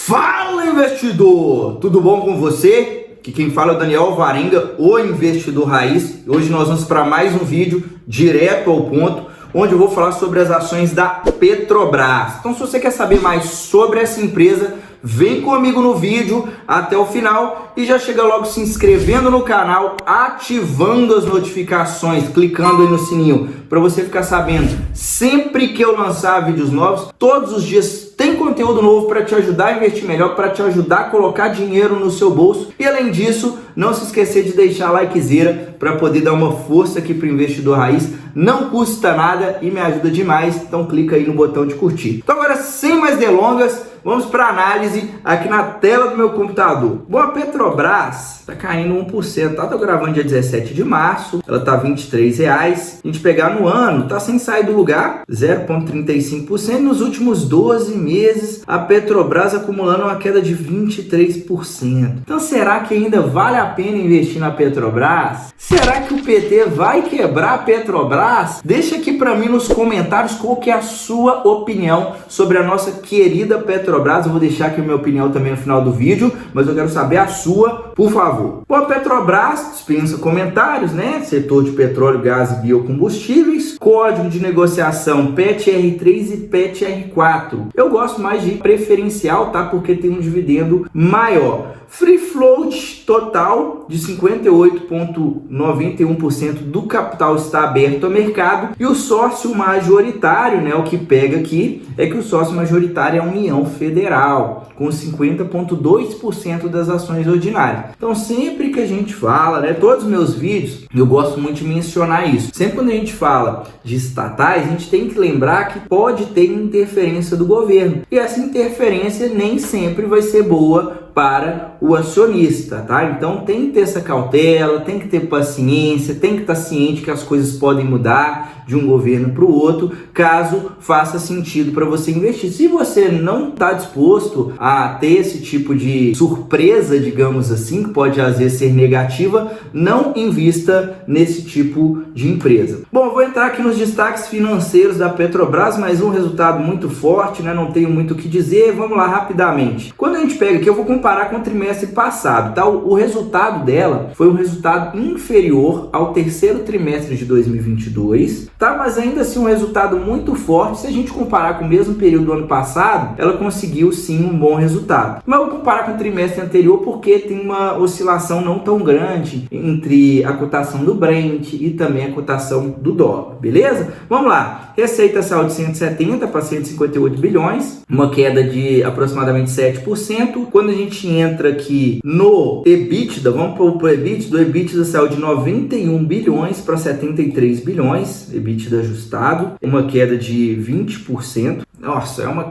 Fala, investidor! Tudo bom com você? Aqui quem fala é o Daniel Alvarenga, o investidor raiz. Hoje nós vamos para mais um vídeo direto ao ponto, onde eu vou falar sobre as ações da Petrobras. Então, se você quer saber mais sobre essa empresa, vem comigo no vídeo até o final e já chega logo se inscrevendo no canal, ativando as notificações, clicando aí no sininho para você ficar sabendo sempre que eu lançar vídeos novos. Todos os dias tem conteúdo novo para te ajudar a investir melhor, para te ajudar a colocar dinheiro no seu bolso. E além disso, não se esquecer de deixar likezeira para poder dar uma força aqui para o investidor raiz. Não custa nada e me ajuda demais, então clica aí no botão de curtir. Então agora, sem mais delongas, vamos para a análise aqui na tela do meu computador. Bom, a Petrobras está caindo 1%, tá? Tô gravando dia 17 de março, ela tá R$ 23,00. A gente pegar no ano, tá sem sair do lugar, 0,35%. Nos últimos 12 meses, a Petrobras acumulando uma queda de 23%. Então, será que ainda vale a pena investir na Petrobras? Será que o PT vai quebrar a Petrobras? Deixa aqui para mim nos comentários qual que é a sua opinião sobre a nossa querida Petrobras. Eu vou deixar aqui a minha opinião também no final do vídeo, mas eu quero saber a sua, por favor. Bom, a Petrobras dispensa comentários, né? Setor de petróleo, gás e biocombustíveis, código de negociação PET-R3 e PET-R4. Eu gosto mais de preferencial, tá? Porque tem um dividendo maior. Free float total de 58,91% do capital está aberto ao mercado, e o sócio majoritário, né, o que pega aqui é que o sócio majoritário é a União Federal, com 50,2% das ações ordinárias. Então, sempre que a gente fala, né, todos os meus vídeos, eu gosto muito de mencionar isso. Sempre quando a gente fala de estatais, a gente tem que lembrar que pode ter interferência do governo, e essa interferência nem sempre vai ser boa para o acionista, tá? Então tem que ter essa cautela, tem que ter paciência, tem que estar ciente que as coisas podem mudar de um governo para o outro, caso faça sentido para você investir. Se você não está disposto a ter esse tipo de surpresa, digamos assim, que pode às vezes ser negativa, não invista nesse tipo de empresa. Bom, vou entrar aqui nos destaques financeiros da Petrobras, mais um resultado muito forte, né? Não tenho muito o que dizer, vamos lá rapidamente. Quando a gente pega aqui, eu vou comparar com o trimestre passado, tá? O resultado dela foi um resultado inferior ao terceiro trimestre de 2022, tá? Mas ainda assim um resultado muito forte. Se a gente comparar com o mesmo período do ano passado, ela conseguiu sim um bom resultado. Mas eu vou comparar com o trimestre anterior porque tem uma oscilação não tão grande entre a cotação do Brent e também a cotação do dólar, beleza? Vamos lá. Receita saiu de 170 para 158 bilhões, uma queda de aproximadamente 7%. Quando a gente entra aqui no EBITDA, vamos para o EBITDA, o EBITDA saiu de 91 bilhões para 73 bilhões, EBITDA ajustado, uma queda de 20%. Nossa, é uma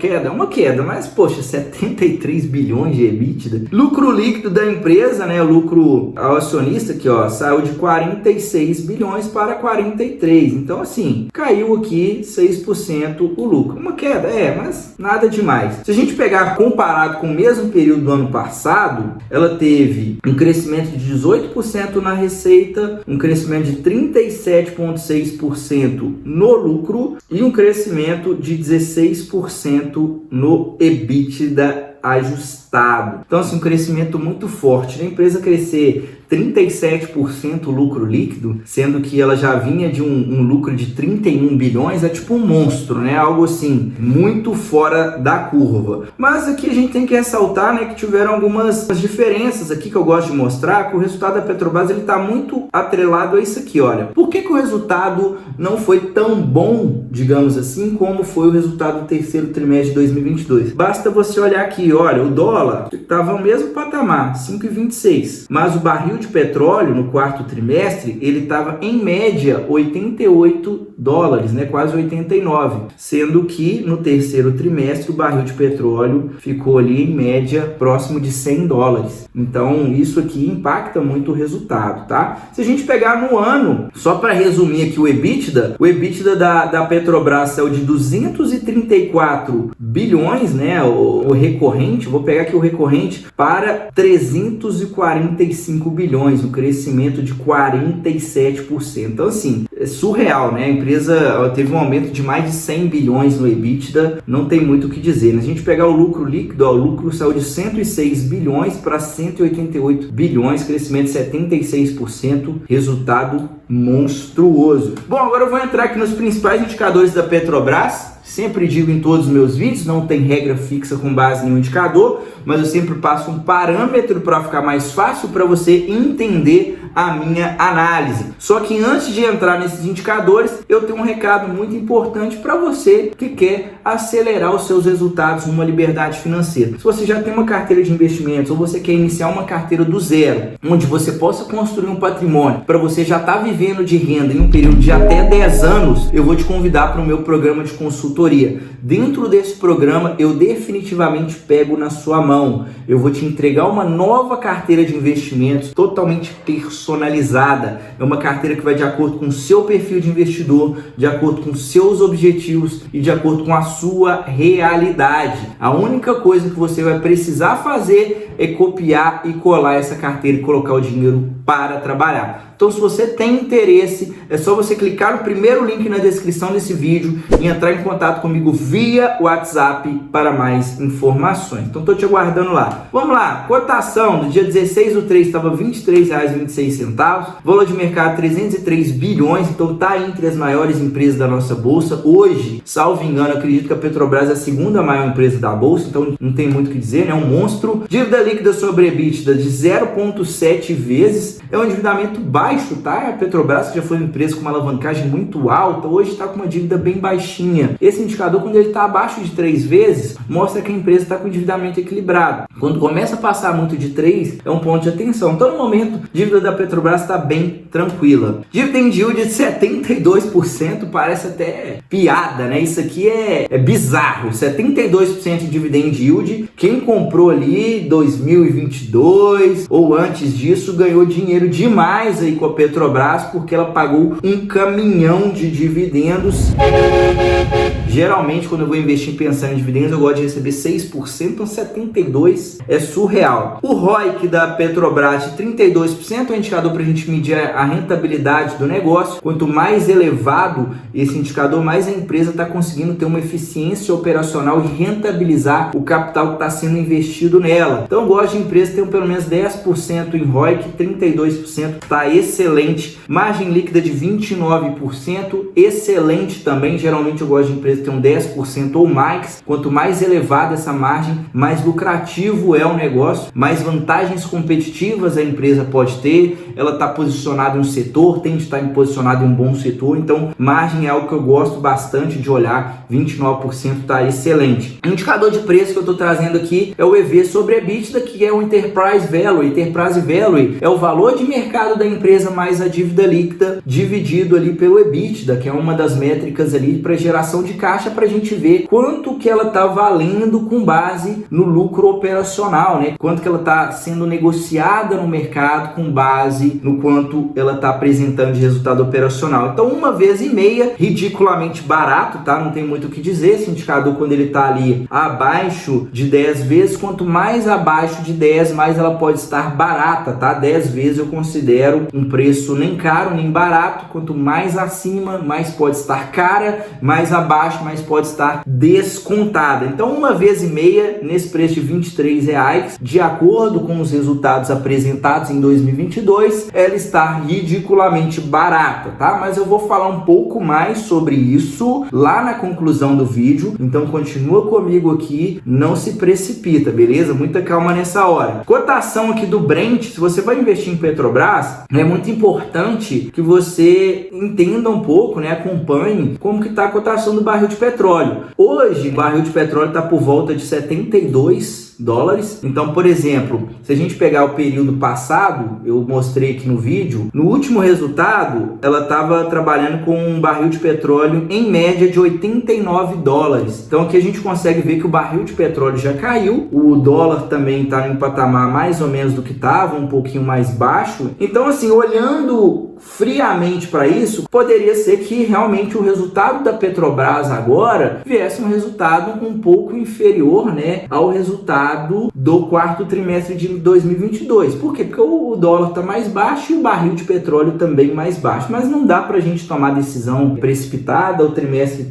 queda, mas poxa, 73 bilhões de EBITDA. Lucro líquido da empresa, né, o lucro ao acionista aqui, ó, saiu de 46 bilhões para 43. Então, assim, caiu aqui 6% o lucro. Uma queda, mas nada demais. Se a gente pegar comparado com o mesmo período do ano passado, ela teve um crescimento de 18% na receita, um crescimento de 37,6% no lucro e um crescimento de 16% no EBITDA ajustado. Então, assim, um crescimento muito forte. A empresa crescer 37% lucro líquido, sendo que ela já vinha de um lucro de 31 bilhões, é tipo um monstro, né? Algo assim, muito fora da curva. Mas aqui a gente tem que ressaltar, né, que tiveram algumas diferenças aqui que eu gosto de mostrar, que o resultado da Petrobras ele está muito atrelado a isso aqui, olha. Por que o resultado não foi tão bom, digamos assim, como foi o resultado do terceiro trimestre de 2022? Basta você olhar aqui, olha, o dólar estava no mesmo patamar, 5,26, mas o barril de petróleo no quarto trimestre, ele estava em média 88 dólares, né, quase 89, sendo que no terceiro trimestre o barril de petróleo ficou ali em média próximo de 100 dólares. Então isso aqui impacta muito o resultado, tá? Se a gente pegar no ano, só para resumir aqui o EBITDA da Petrobras saiu de 234 bilhões, né, o recorrente, vou pegar aqui o recorrente, para 345 bilhões, um crescimento de 47%. Então, assim, surreal, né? A empresa teve um aumento de mais de 100 bilhões no EBITDA, não tem muito o que dizer, né? Se a gente pegar o lucro líquido, o lucro saiu de 106 bilhões para 188 bilhões, crescimento de 76%, resultado monstruoso. Bom, agora eu vou entrar aqui nos principais indicadores da Petrobras. Sempre digo em todos os meus vídeos, não tem regra fixa com base em um indicador, mas eu sempre passo um parâmetro para ficar mais fácil para você entender a minha análise. Só que antes de entrar nesses indicadores, eu tenho um recado muito importante para você que quer acelerar os seus resultados numa liberdade financeira. Se você já tem uma carteira de investimentos ou você quer iniciar uma carteira do zero, onde você possa construir um patrimônio para você já estar vivendo de renda em um período de até 10 anos, eu vou te convidar para o meu programa de consultoria. Dentro desse programa, eu definitivamente pego na sua mão. Eu vou te entregar uma nova carteira de investimentos totalmente personalizada. É uma carteira que vai de acordo com o seu perfil de investidor, de acordo com os seus objetivos e de acordo com a sua realidade. A única coisa que você vai precisar fazer é copiar e colar essa carteira e colocar o dinheiro para trabalhar. Então, se você tem interesse, é só você clicar no primeiro link na descrição desse vídeo e entrar em contato comigo via WhatsApp para mais informações. Então, estou te aguardando lá. Vamos lá, cotação do dia 16/3 estava R$ 23,26, valor de mercado 303 bilhões, então está entre as maiores empresas da nossa bolsa. Hoje, salvo engano, acredito que a Petrobras é a segunda maior empresa da bolsa, então não tem muito o que dizer, né? É um monstro. Dívida líquida sobre EBITDA de 0,7 vezes, é um endividamento baixo, tá? A Petrobras, que já foi uma empresa com uma alavancagem muito alta, hoje está com uma dívida bem baixinha. Esse indicador, quando ele está abaixo de 3 vezes, mostra que a empresa está com endividamento equilibrado. Quando começa a passar muito de 3, é um ponto de atenção. Então, no momento, a dívida da Petrobras está bem tranquila. Dividend yield de 72%, parece até piada, né? Isso aqui é bizarro. 72% de dividend yield. Quem comprou ali 2022 ou antes disso ganhou dinheiro demais aí com a Petrobras, porque ela pagou um caminhão de dividendos. Geralmente, quando eu vou investir pensando em dividendos, eu gosto de receber 6%, então 72% é surreal. O ROIC da Petrobras de 32% é um indicador para a gente medir a rentabilidade do negócio. Quanto mais elevado esse indicador, mais a empresa está conseguindo ter uma eficiência operacional e rentabilizar o capital que está sendo investido nela. Então, eu gosto de empresas que tenham pelo menos 10% em ROIC, 32% está excelente. Margem líquida de 29%, excelente também. Geralmente eu gosto de empresas que tenham 10% ou mais. Quanto mais elevada essa margem, mais lucrativo é o negócio, mais vantagens competitivas a empresa pode ter. Ela está posicionada em um setor, tem de estar posicionada em um bom setor. Então, margem é algo que eu gosto bastante de olhar. 29% está excelente. O indicador de preço que eu estou trazendo aqui é o EV sobre EBITDA, que é o Enterprise Value. Enterprise Value é o valor de mercado da empresa mais a dívida líquida dividido ali pelo EBITDA, que é uma das métricas ali para geração de caixa, para a gente ver quanto que ela está valendo com base no lucro operacional, né? Quanto que ela está sendo negociada no mercado com base no quanto ela está apresentando de resultado operacional. Então, 1,5 vezes, ridiculamente barato, tá? Não tem muito o que dizer. Esse indicador, quando ele está ali abaixo de 10 vezes, quanto mais abaixo de 10, mais ela pode estar barata, tá? 10 vezes eu considero um preço nem caro nem barato. Quanto mais acima, mais pode estar cara, mais abaixo, mais pode estar descontada. Então, 1,5 vezes nesse preço de R$23, de acordo com os resultados apresentados em 2022, ela está ridiculamente barata, tá? Mas eu vou falar um pouco mais sobre isso lá na conclusão do vídeo. Então, continua comigo aqui, não se precipita, beleza? Muita calma nessa hora. Cotação aqui do Brent. Se você vai investir em Petrobras, é muito importante que você entenda um pouco, né? Acompanhe como que está a cotação do barril de petróleo. Hoje, o barril de petróleo está por volta de $72. Então, por exemplo, se a gente pegar o período passado, eu mostrei aqui no vídeo, no último resultado, ela estava trabalhando com um barril de petróleo em média de $89. Então, aqui a gente consegue ver que o barril de petróleo já caiu, o dólar também está em um patamar mais ou menos do que estava, um pouquinho mais baixo. Então, assim, olhando friamente para isso, poderia ser que realmente o resultado da Petrobras agora viesse um resultado um pouco inferior, né, ao resultado resultado do quarto trimestre de 2022. Por quê? Porque o dólar está mais baixo e o barril de petróleo também mais baixo. Mas não dá para a gente tomar decisão precipitada, o trimestre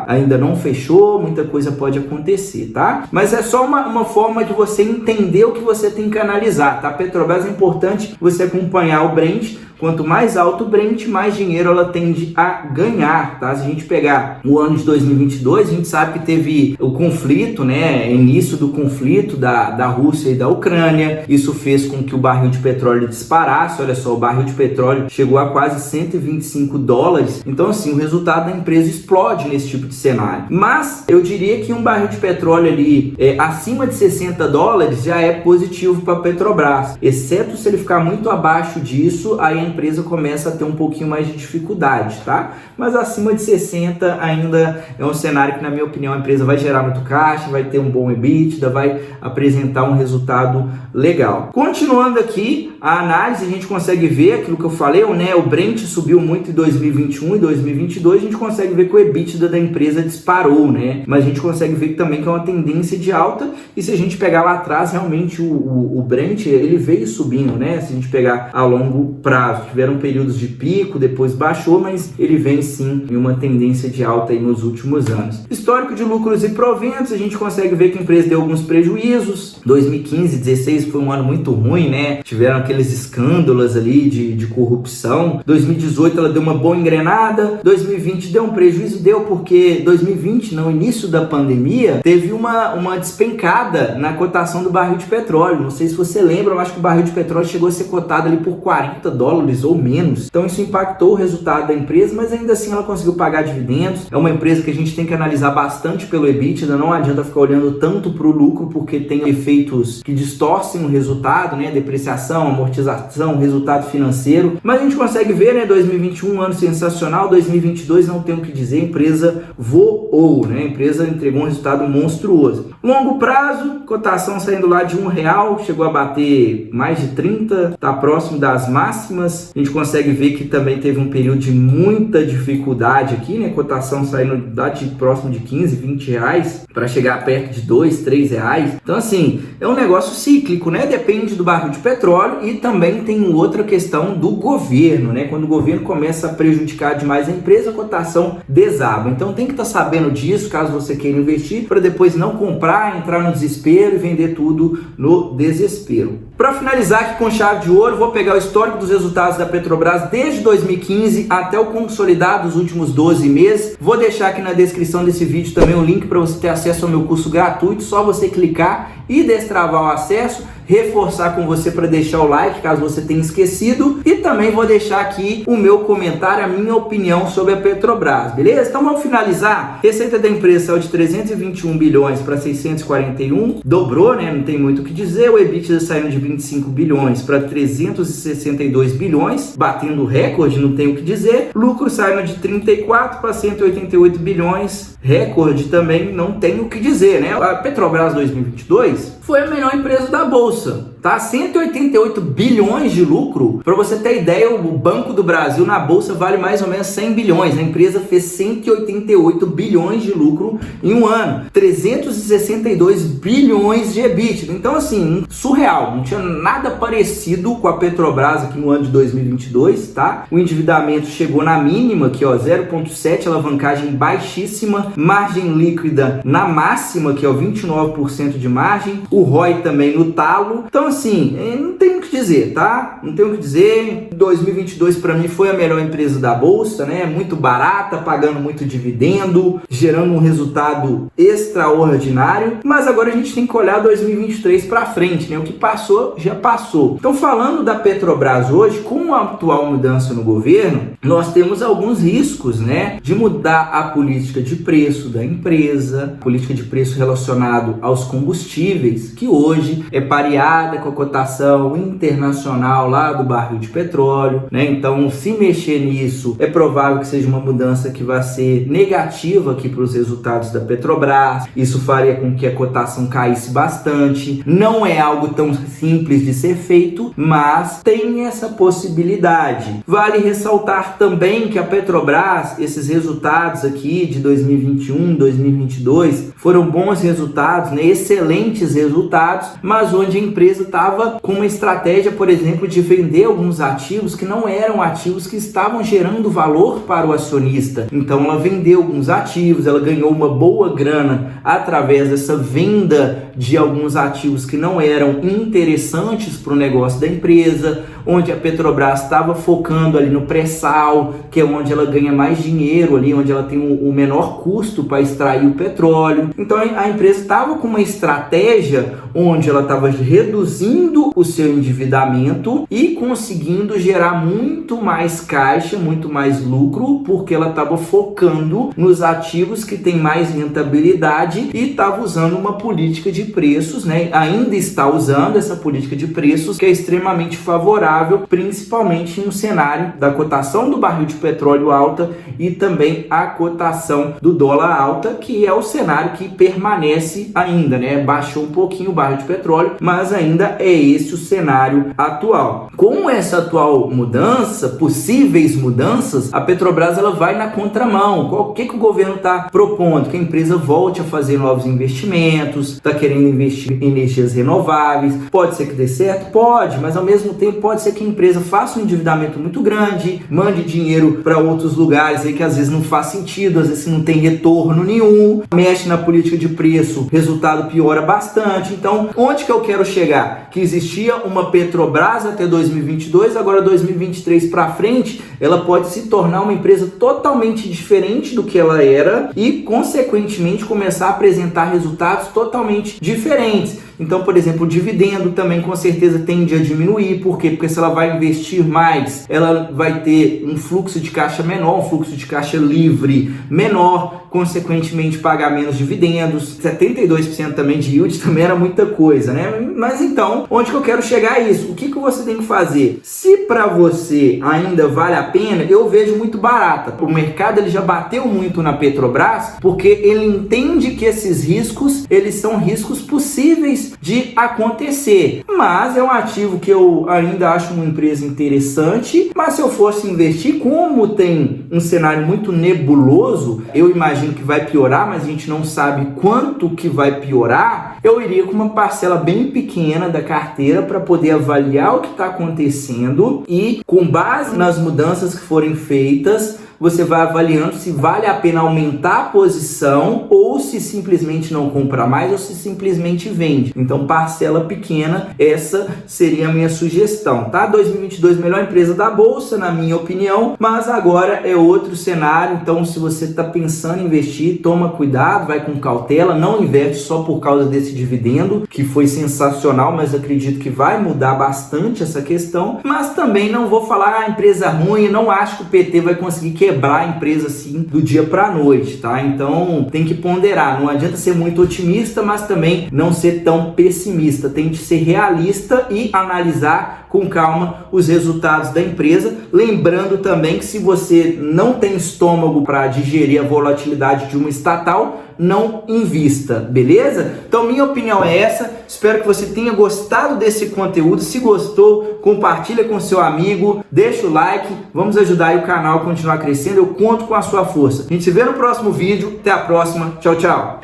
ainda não fechou, muita coisa pode acontecer, tá? Mas é só uma forma de você entender o que você tem que analisar, tá? Petrobras é importante você acompanhar o Brent. Quanto mais alto o Brent, mais dinheiro ela tende a ganhar, tá? Se a gente pegar o ano de 2022, a gente sabe que teve o conflito, né? Início do conflito da Rússia e da Ucrânia. Isso fez com que o barril de petróleo disparasse. Olha só, o barril de petróleo chegou a quase 125 dólares. Então, assim, o resultado da empresa explode nesse tipo de cenário. Mas eu diria que um barril de petróleo ali acima de 60 dólares já é positivo para a Petrobras. Exceto se ele ficar muito abaixo disso, aí a empresa começa a ter um pouquinho mais de dificuldade, tá? Mas acima de 60 ainda é um cenário que, na minha opinião, a empresa vai gerar muito caixa, vai ter um bom EBITDA, vai apresentar um resultado legal. Continuando aqui a análise, a gente consegue ver aquilo que eu falei, né? O Brent subiu muito em 2021 e 2022, a gente consegue ver que o EBITDA da empresa disparou, né? Mas a gente consegue ver também que é uma tendência de alta, e se a gente pegar lá atrás, realmente o Brent, ele veio subindo, né? Se a gente pegar a longo prazo, tiveram períodos de pico, depois baixou, mas ele vem sim em uma tendência de alta aí nos últimos anos. Histórico de lucros e proventos, a gente consegue ver que a empresa deu alguns prejuízos. 2015, 2016 foi um ano muito ruim, né? Tiveram aqueles escândalos ali de corrupção. 2018 ela deu uma boa engrenada. 2020 deu um prejuízo, deu porque 2020, no início da pandemia, teve uma despencada na cotação do barril de petróleo. Não sei se você lembra, eu acho que o barril de petróleo chegou a ser cotado ali por 40 dólares ou menos. Então isso impactou o resultado da empresa, mas ainda assim ela conseguiu pagar dividendos. É uma empresa que a gente tem que analisar bastante pelo EBITDA, não adianta ficar olhando tanto para o lucro, porque tem efeitos que distorcem o resultado, né? Depreciação, amortização, resultado financeiro. Mas a gente consegue ver, né? 2021, um ano sensacional, 2022 não tem o que dizer, a empresa voou, né? A empresa entregou um resultado monstruoso. Longo prazo, cotação saindo lá de R$1, chegou a bater mais de 30, tá próximo das máximas. A gente consegue ver que também teve um período de muita dificuldade aqui, né? Cotação saindo de próximo de 15, 20 reais para chegar perto de 2, 3 reais. Então, assim, é um negócio cíclico, né? Depende do barril de petróleo e também tem outra questão do governo, né? Quando o governo começa a prejudicar demais a empresa, a cotação desaba. Então, tem que estar sabendo disso, caso você queira investir, para depois não comprar, entrar no desespero e vender tudo no desespero. Para finalizar aqui com chave de ouro, vou pegar o histórico dos resultados da Petrobras desde 2015 até o consolidado dos últimos 12 meses. Vou deixar aqui na descrição desse vídeo também um link para você ter acesso ao meu curso gratuito. Só você clicar e destravar o acesso. Reforçar com você para deixar o like, caso você tenha esquecido. E também vou deixar aqui o meu comentário, a minha opinião sobre a Petrobras, beleza? Então vamos finalizar. Receita da empresa saiu de 321 bilhões para 641, dobrou, né? Não tem muito o que dizer. O EBITDA saiu de 25 bilhões para 362 bilhões, batendo recorde, não tem o que dizer. Lucro saiu de 34 para 188 bilhões, recorde também, não tem o que dizer, né? A Petrobras 2022 foi a melhor empresa da bolsa, tá? 188 bilhões de lucro. Para você ter ideia, o Banco do Brasil na bolsa vale mais ou menos 100 bilhões. A empresa fez 188 bilhões de lucro em um ano, 362 bilhões de EBITDA. Então, assim, surreal. Não tinha nada parecido com a Petrobras aqui no ano de 2022, tá? O endividamento chegou na mínima aqui, ó, 0,7, alavancagem baixíssima, margem líquida na máxima, que é o 29% de margem. O ROI também no talo. Então, assim, não tem o que dizer, tá? Não tem o que dizer. 2022 para mim foi a melhor empresa da bolsa, né? Muito barata, pagando muito dividendo, gerando um resultado extraordinário. Mas agora a gente tem que olhar 2023 para frente, né? O que passou já passou. Então, falando da Petrobras hoje, com a atual mudança no governo, nós temos alguns riscos, né? De mudar a política de preço da empresa, política de preço relacionado aos combustíveis, que hoje é pareada com a cotação internacional lá do barril de petróleo, né? Então, se mexer nisso, é provável que seja uma mudança que vai ser negativa aqui para os resultados da Petrobras. Isso faria com que a cotação caísse bastante. Não é algo tão simples de ser feito, mas tem essa possibilidade. Vale ressaltar falar também que a Petrobras, esses resultados aqui de 2021, 2022, foram bons resultados, né? Excelentes resultados, mas onde a empresa estava com uma estratégia, por exemplo, de vender alguns ativos que não eram ativos que estavam gerando valor para o acionista. Então ela vendeu alguns ativos, ela ganhou uma boa grana através dessa venda de alguns ativos que não eram interessantes para o negócio da empresa, onde a Petrobras estava focando ali no pré-sal, que é onde ela ganha mais dinheiro ali, onde ela tem o menor custo para extrair o petróleo. Então a empresa estava com uma estratégia onde ela estava reduzindo o seu endividamento e conseguindo gerar muito mais caixa, muito mais lucro, porque ela estava focando nos ativos que têm mais rentabilidade e estava usando uma política de preços, né? Ainda está usando essa política de preços que é extremamente favorável, principalmente no cenário da cotação do barril de petróleo alta e também a cotação do dólar alta, que é o cenário que permanece ainda, né? Baixou um pouquinho o barril de petróleo, mas ainda é esse o cenário atual. Com essa atual mudança, possíveis mudanças, a Petrobras ela vai na contramão. O que o governo está propondo? Que a empresa volte a fazer novos investimentos, está querendo investir em energias renováveis. Pode ser que dê certo? Pode, mas ao mesmo tempo pode ser que a empresa faça um endividamento muito grande, mande dinheiro para outros lugares aí que às vezes não faz sentido, às vezes não tem retorno nenhum, mexe na política de preço, o resultado piora bastante. Então, onde que eu quero chegar? Que existia uma Petrobras até 2022, agora 2023 para frente, ela pode se tornar uma empresa totalmente diferente do que ela era e, consequentemente, começar a apresentar resultados totalmente diferentes. Então, por exemplo, o dividendo também com certeza tende a diminuir. Por quê? Porque se ela vai investir mais, ela vai ter um fluxo de caixa menor, um fluxo de caixa livre menor, consequentemente pagar menos dividendos. 72% também de yield também era muita coisa, né? Mas então, onde que eu quero chegar a isso? O que você tem que fazer? Se para você ainda vale a pena, eu vejo muito barata. O mercado ele já bateu muito na Petrobras porque ele entende que esses riscos, eles são riscos possíveis de acontecer, mas é um ativo que eu ainda acho uma empresa interessante. Mas se eu fosse investir, como tem um cenário muito nebuloso, eu imagino que vai piorar, mas a gente não sabe quanto que vai piorar, eu iria com uma parcela bem pequena da carteira para poder avaliar o que está acontecendo e, com base nas mudanças que forem feitas, você vai avaliando se vale a pena aumentar a posição ou se simplesmente não compra mais ou se simplesmente vende. Então, parcela pequena, essa seria a minha sugestão, tá? 2022, melhor empresa da Bolsa, na minha opinião, mas agora é outro cenário. Então, se você está pensando em investir, toma cuidado, vai com cautela, não investe só por causa desse dividendo, que foi sensacional, mas acredito que vai mudar bastante essa questão. Mas também não vou falar empresa ruim, não acho que o PT vai conseguir quebrar a empresa assim do dia para a noite, tá? Então tem que ponderar, não adianta ser muito otimista, mas também não ser tão pessimista. Tem que ser realista e analisar com calma os resultados da empresa, lembrando também que se você não tem estômago para digerir a volatilidade de uma estatal, não invista, beleza? Então minha opinião é essa, espero que você tenha gostado desse conteúdo. Se gostou, compartilha com seu amigo, deixa o like, vamos ajudar aí o canal a continuar crescendo, eu conto com a sua força. A gente se vê no próximo vídeo, até a próxima, tchau, tchau!